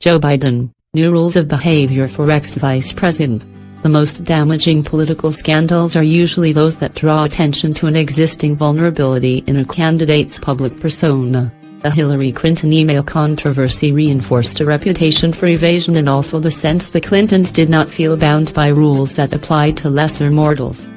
Joe Biden, new rules of behavior for ex-vice president. The most damaging political scandals are usually those that draw attention to an existing vulnerability in a candidate's public persona. The Hillary Clinton email controversy reinforced a reputation for evasion and also the sense the Clintons did not feel bound by rules that applied to lesser mortals.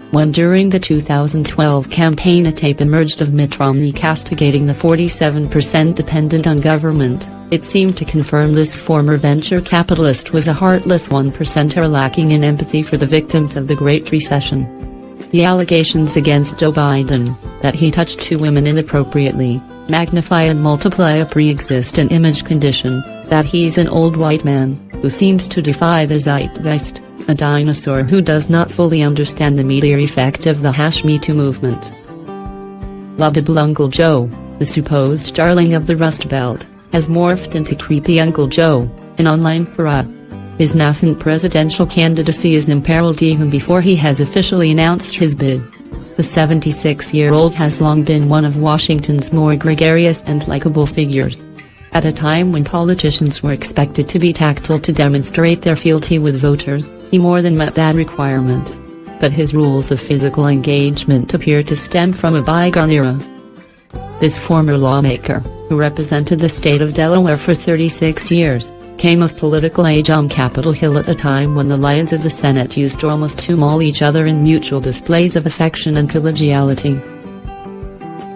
When during the 2012 campaign a tape emerged of Mitt Romney castigating the 47% dependent on government, it seemed to confirm this former venture capitalist was a heartless 1%er lacking in empathy for the victims of the Great Recession. The allegations against Joe Biden, that he touched two women inappropriately, magnify and multiply a pre-existing image condition, that he's an old white man, who seems to defy the zeitgeist, a dinosaur who does not fully understand the media effect of the #MeToo movement. Lovable Uncle Joe, the supposed darling of the Rust Belt, has morphed into creepy Uncle Joe, an online pariah. His nascent presidential candidacy is imperiled even before he has officially announced his bid. The 76-year-old has long been one of Washington's more gregarious and likable figures. At a time when politicians were expected to be tactile to demonstrate their fealty with voters, he more than met that requirement. But his rules of physical engagement appear to stem from a bygone era. This former lawmaker, who represented the state of Delaware for 36 years, came of political age on Capitol Hill at a time when the lions of the Senate used to almost to maul each other in mutual displays of affection and collegiality.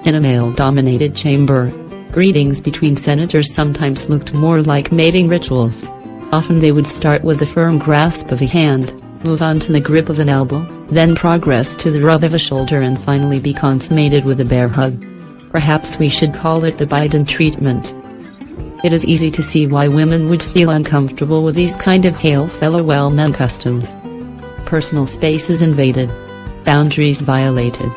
In a male-dominated chamber, greetings between senators sometimes looked more like mating rituals. Often they would start with the firm grasp of a hand, move on to the grip of an elbow, then progress to the rub of a shoulder and finally be consummated with a bear hug. Perhaps we should call it the Biden treatment. It is easy to see why women would feel uncomfortable with these kind of hail fellow well men customs. Personal space is invaded. Boundaries violated.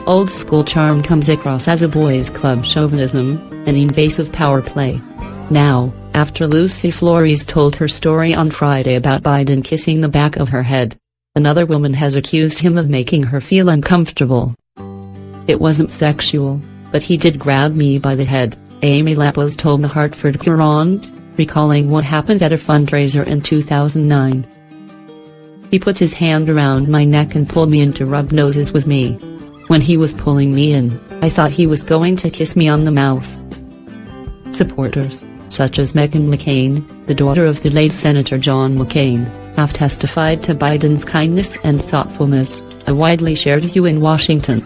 Old school charm comes across as a boys' club chauvinism, an invasive power play. Now, after Lucy Flores told her story on Friday about Biden kissing the back of her head, another woman has accused him of making her feel uncomfortable. It wasn't sexual, but he did grab me by the head, Amy Lapos told the Hartford Courant, recalling what happened at a fundraiser in 2009. He put his hand around my neck and pulled me in to rub noses with me. When he was pulling me in, I thought he was going to kiss me on the mouth. Supporters, such as Meghan McCain, the daughter of the late Senator John McCain, have testified to Biden's kindness and thoughtfulness, a widely shared view in Washington.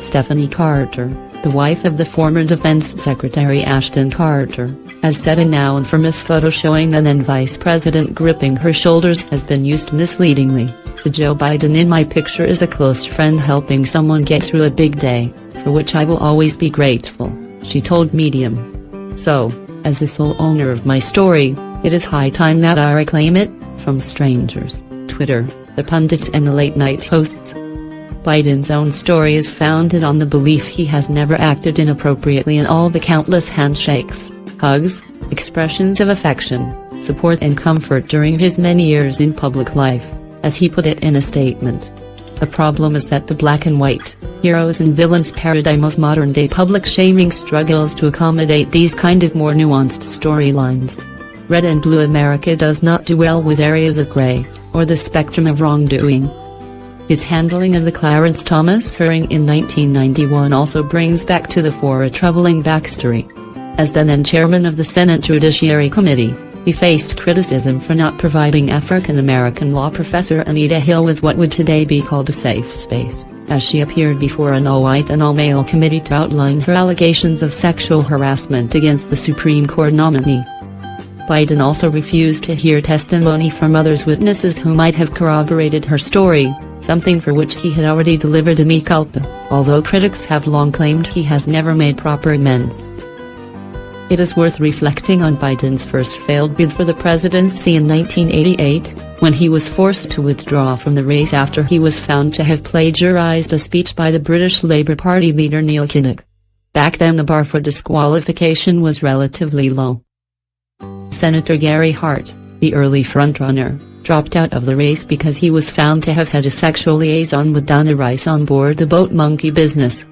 Stephanie Carter, the wife of the former Defense Secretary Ashton Carter, has said a now infamous photo showing the then vice president gripping her shoulders has been used misleadingly. The Joe Biden in my picture is a close friend helping someone get through a big day, for which I will always be grateful, she told Medium. So, as the sole owner of my story, it is high time that I reclaim it, from strangers, Twitter, the pundits and the late-night hosts. Biden's own story is founded on the belief he has never acted inappropriately in all the countless handshakes, hugs, expressions of affection, support and comfort during his many years in public life, as he put it in a statement. The problem is that the black and white, heroes and villains paradigm of modern-day public shaming struggles to accommodate these kind of more nuanced storylines. Red and Blue America does not do well with areas of gray, or the spectrum of wrongdoing. His handling of the Clarence Thomas hearing in 1991 also brings back to the fore a troubling backstory. As the then chairman of the Senate Judiciary Committee, he faced criticism for not providing African-American law professor Anita Hill with what would today be called a safe space, as she appeared before an all-white and all-male committee to outline her allegations of sexual harassment against the Supreme Court nominee. Biden also refused to hear testimony from others witnesses who might have corroborated her story, something for which he had already delivered a mea culpa, although critics have long claimed he has never made proper amends. It is worth reflecting on Biden's first failed bid for the presidency in 1988, when he was forced to withdraw from the race after he was found to have plagiarized a speech by the British Labour Party leader Neil Kinnock. Back then the bar for disqualification was relatively low. Senator Gary Hart, the early frontrunner, dropped out of the race because he was found to have had a sexual liaison with Donna Rice on board the boat Monkey Business.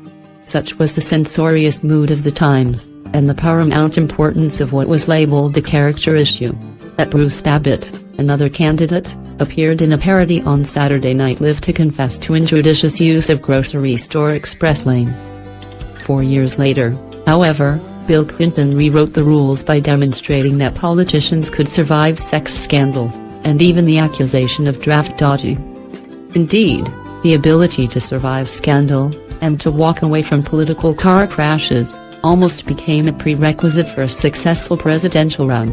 Such was the censorious mood of the times, and the paramount importance of what was labeled the character issue, that Bruce Babbitt, another candidate, appeared in a parody on Saturday Night Live to confess to injudicious use of grocery store express lanes. 4 years later, however, Bill Clinton rewrote the rules by demonstrating that politicians could survive sex scandals, and even the accusation of draft dodging. Indeed, the ability to survive scandal, and to walk away from political car crashes, almost became a prerequisite for a successful presidential run.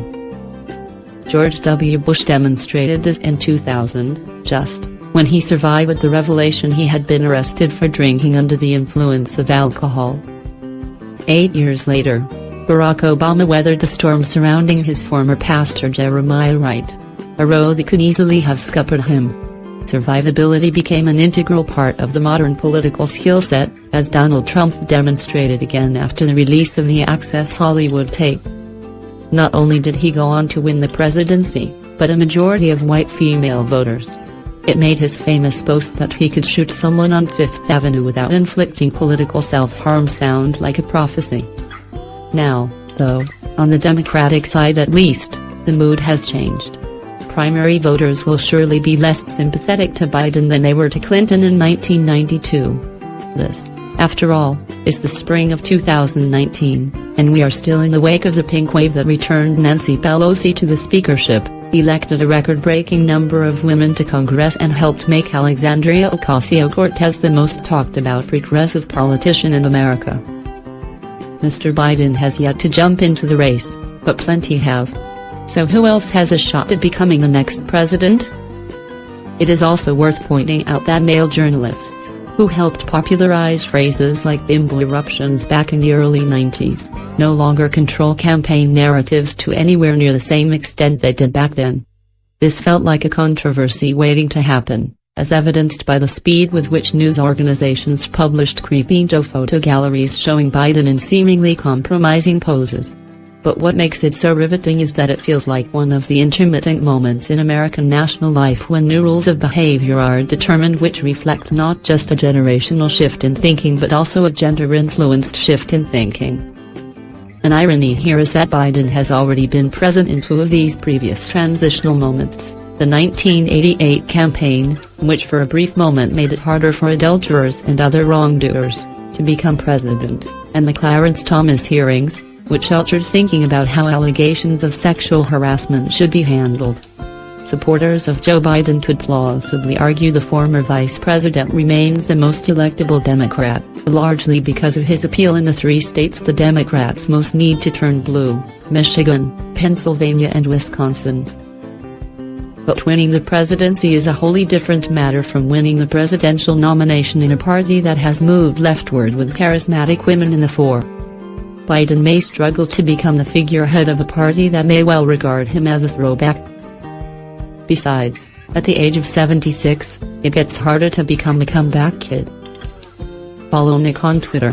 George W. Bush demonstrated this in 2000, just when he survived the revelation he had been arrested for drinking under the influence of alcohol. 8 years later, Barack Obama weathered the storm surrounding his former pastor Jeremiah Wright, a row that could easily have scuppered him. Survivability became an integral part of the modern political skill set, as Donald Trump demonstrated again after the release of the Access Hollywood tape. Not only did he go on to win the presidency, but a majority of white female voters. It made his famous boast that he could shoot someone on Fifth Avenue without inflicting political self-harm sound like a prophecy. Now, though, on the Democratic side at least, the mood has changed. Primary voters will surely be less sympathetic to Biden than they were to Clinton in 1992. This, after all, is the spring of 2019, and we are still in the wake of the pink wave that returned Nancy Pelosi to the speakership, elected a record-breaking number of women to Congress, and helped make Alexandria Ocasio-Cortez the most talked-about progressive politician in America. Mr. Biden has yet to jump into the race, but plenty have. So who else has a shot at becoming the next president? It is also worth pointing out that male journalists, who helped popularize phrases like bimbo eruptions back in the early 90s, no longer control campaign narratives to anywhere near the same extent they did back then. This felt like a controversy waiting to happen, as evidenced by the speed with which news organizations published creepy photo galleries showing Biden in seemingly compromising poses. But what makes it so riveting is that it feels like one of the intermittent moments in American national life when new rules of behavior are determined which reflect not just a generational shift in thinking but also a gender-influenced shift in thinking. An irony here is that Biden has already been present in two of these previous transitional moments, the 1988 campaign, which for a brief moment made it harder for adulterers and other wrongdoers to become president, and the Clarence Thomas hearings, which altered thinking about how allegations of sexual harassment should be handled. Supporters of Joe Biden could plausibly argue the former vice president remains the most electable Democrat, largely because of his appeal in the three states the Democrats most need to turn blue: Michigan, Pennsylvania and Wisconsin. But winning the presidency is a wholly different matter from winning the presidential nomination in a party that has moved leftward with charismatic women in the fore. Biden may struggle to become the figurehead of a party that may well regard him as a throwback. Besides, at the age of 76, it gets harder to become a comeback kid. Follow Nick on Twitter.